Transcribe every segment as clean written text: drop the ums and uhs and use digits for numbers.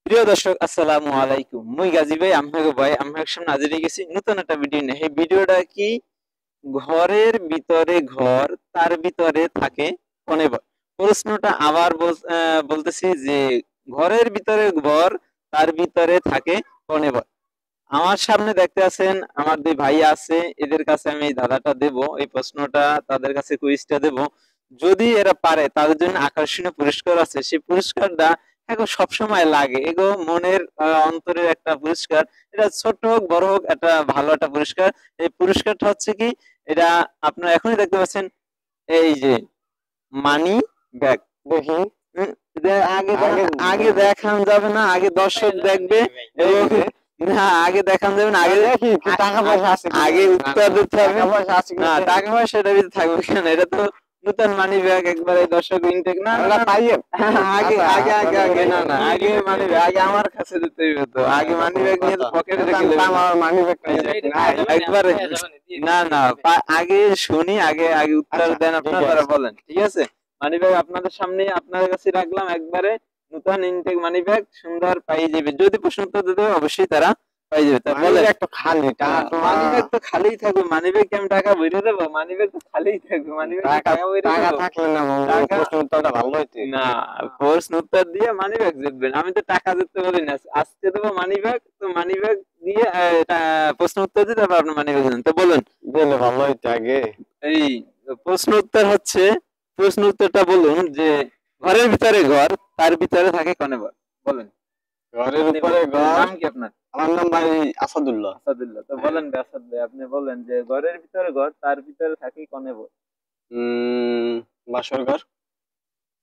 প্রিয় দর্শক আসসালামু আলাইকুম। মুই গাজী ভাই আমহাগো ভাই আমহাগ সামনে হাজির হয়ে গেছি নতুন একটা ভিডিও নিয়ে। এই ভিডিওটা কি, ঘরের ভিতরে ঘর তার ভিতরে থাকে কনে বর। প্রশ্নটা আবার বলতেছি যে ঘরের ভিতরে ঘর তার ভিতরে থাকে কনে বর। আমার সামনে দেখতে আছেন আমার দুই ভাই আছে, এদের কাছে আমি এই ধাঁধাটা দেব, এই প্রশ্নটা তাদের কাছে কুইজটা দেব। যদি এরা পারে তাদের জন্য আকর্ষণীয় পুরস্কার আছে, সেই পুরস্কারটা এখন সবসময় লাগে, এগো মনের অন্তরের একটা পুরস্কার। এটা ছোট হোক বড় হোক, একটা ভালো একটা পুরস্কার। এই পুরস্কারটা হচ্ছে কি, এটা আপনারা এখনই দেখতে পাচ্ছেন, এই যে মানি ব্যাগ। দেখি আগে আগে দেখান যাবে না, আগে দর্শক দেখবে এবং না আগে দেখান যাবে না, আগে দেখি কি টাকা পয়সা আছে কিনা। আগে উত্তর দিতে হবে। টাকা পয়সা আছে না কিনা। টাকা পয়সা এটা ভিতরে থাকবে কেন, এটা তো নতুন মানি ব্যাগ, একবারে দর্শক ইনটেক না ওটা পাইয়ে আগে আগে আগে আগে না না আগে মানি ব্যাগ আগে আমার কাছে দিতে হবে, তো আগে মানি ব্যাগ নিয়ে পকেটে রেখে দেবে। আমার মানি ব্যাগ একবারে না না আগে শুনি, আগে আগে উত্তর আচ্ছা, দেন ঠিক আপনারা, আছে। তারা বলেন। ঠিক আছে, মানি ব্যাগ আপনাদের সামনে আপনাদের কাছে রাখলাম, একবারে নতুন ইনটেক মানি ব্যাগ, সুন্দর পাই যাবে। যদি প্রশ্ন উত্তর দিতে হবে অবশ্যই তারা পাই যাবে। তা বলে একটু খালি টাকা তো মানি ব্যাগ তো খালিই থাকবে, মানি ব্যাগ আমি টাকা ভরে দেবো, মানি ব্যাগ তো খালিই থাকবে, মানি ব্যাগ টাকা ভরে টাকা দেবো থাকলে না টাকা- প্রশ্ন উত্তরটা ভালো হইতে। না, প্রশ্ন উত্তর দিয়ে মানি ব্যাগ জিতবেন। আমি তো টাকা জিততে বলি না, আজকে দেবো মানি ব্যাগ, তো মানি ব্যাগ দিয়ে প্রশ্ন উত্তর দিয়ে তারপর আপনি মানি ব্যাগ দেন। তো বলুন দিলে ভালো হইতে আগে। এই প্রশ্ন উত্তর হচ্ছে, প্রশ্ন উত্তরটা বলুন যে ঘরের ভিতরে ঘর তার ভিতরে থাকে কনে বর। বলেন ঘরের উপরে ঘর। নাম কি আপনার? আমার নাম ভাই আসাদুল্লাহ। আসাদুল্লাহ। তো বলেন আসাদ ভাই, আপনি বলেন যে ঘরের ভিতরে ঘর তার ভিতরে থাকে কনে বর। বাসর ঘর।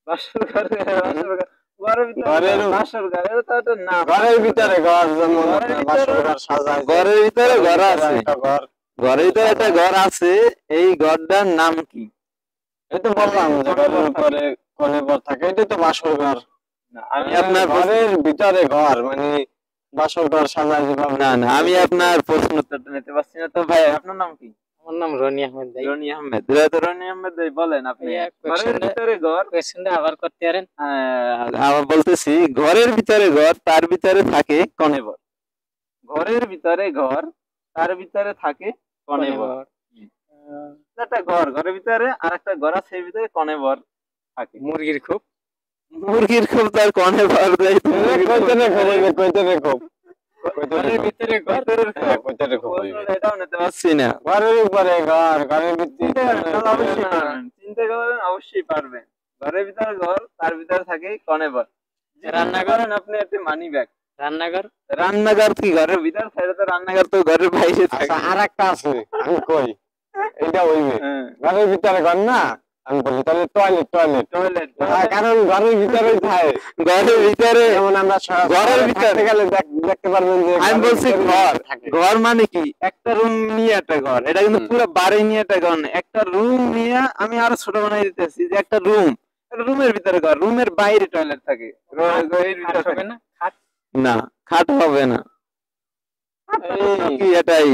বাসর ঘর, বাসর ঘর, ঘরের ভিতরে ঘরের বাসর ঘর, এটা তো একটা নাম। ঘরের ভিতরে ঘর, যেমন ঘরের ভিতরে- বাসর ঘর সাজায়। ঘরের ভিতরে ঘর আছে, একটা ঘর। ঘরের ভিতরে একটা ঘর আছে, এই ঘরটার নাম কি? এই তো বললাম যে ঘরের উপরে কোণে ঘর থাকে, এটাই তো বাসর ঘর। না, আমি আপনার ঘরের ভিতরে ঘর মানে বাসর ঘর সাজায় যেভাবে। না না আমি আপনার প্রশ্ন উত্তরটা নিতে পারছি না। তো ভাই আপনার নাম কি? আমার নাম রনি আহমেদ ভাই। রনি আহমেদ। তো রনি আহমেদ ভাই বলেন আপনি ভাইয়া, ঘরের ভিতরে ঘর, কোয়েশ্চেনটা আবার করতে পারেন? আবার বলতেছি, ঘরের ভিতরে ঘর তার ভিতরে থাকে কনে বর। ঘরের ভিতরে ঘর তার ভিতরে থাকে কনে বর। একটা ঘর, ঘরের ভিতরে আর একটা ঘর আছে, এর ভিতরে কনে বর থাকে। মুরগির খুব। মুরগির খুব তার কনে বর দেয় তো? কইতে রেখো কইতে রেখো। ঘরের ভিতরে ঘর। হ্যাঁ, কইতে রেখো। এটাও নিতে পারছি না। ঘরের উপরে ঘর, ঘরের ভিতরে অবশ্যই পারবেন, চিন্তা করবেন অবশ্যই পারবেন। ঘরের ভিতরে ঘর তার ভিতরে থাকে কনে বর। রান্না করেন আপনি একটা মানি ব্যাগ। রান্নাঘর। রান্নাঘর কি ঘরের ভিতর? সাইডে তো রান্নাঘর তো ঘরের বাইরে থাকে। আচ্ছা, আর একটা আছে, আমি কই এইটা হইবে। হ্যাঁ, ঘরের ভিতরে ঘর না, আমি বলি তাহলে টয়লেট টয়লেট। টয়লেট। কারণ ঘরের ভিতরেই থাকে। ঘরের ভিতরে, যেমন আমরা ঘরের ভিতরে গেলে দেখতে পারবেন যে আমি ঘরের বলছি ভিতরেই ঘর, থাকে। ঘর মানে কি একটা রুম নিয়ে একটা ঘর, এটা কিন্তু পুরো বাড়ি নিয়ে একটা ঘর না, একটা রুম নিয়ে। আমি আরো ছোট বানাই দিতেছি যে একটা রুম, একটা রুমের ভিতরে ঘর, রুমের বাইরে টয়লেট থাকে। এর ভিতরে খাট হবে থাকে না? খাট। না, খাট হবে না। এই কি এটাই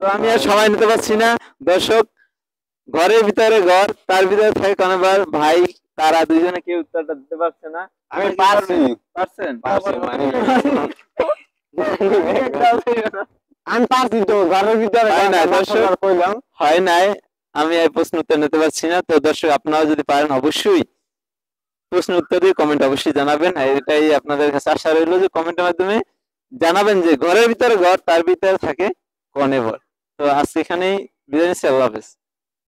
তো আমি আর সময় নিতে পারছি না। দর্শক, ঘরের ভিতরে ঘর তার ভিতরে থাকে কনবার ভাই, তারা দুইজনে কেউ উত্তরটা দিতে পারছে না। আমি পারছি। পারছেন? পারছি, আমি পারছি তো, ঘরের ভিতরে হয় না, ঘর, দর্শক। ঘর কইলাম। হয় নাই, আমি এই প্রশ্ন উত্তর নিতে পারছি না। তো দর্শক, আপনারা যদি পারেন অবশ্যই প্রশ্ন উত্তর দিয়ে কমেন্ট অবশ্যই জানাবেন। আর এটাই আপনাদের কাছে আশা রইলো যে কমেন্টের মাধ্যমে জানাবেন যে ঘরের ভিতরে ঘর তার ভিতরে থাকে কনে বর। তো আজকে এখানেই বিদায় নিচ্ছি, আল্লাহ হাফেজ।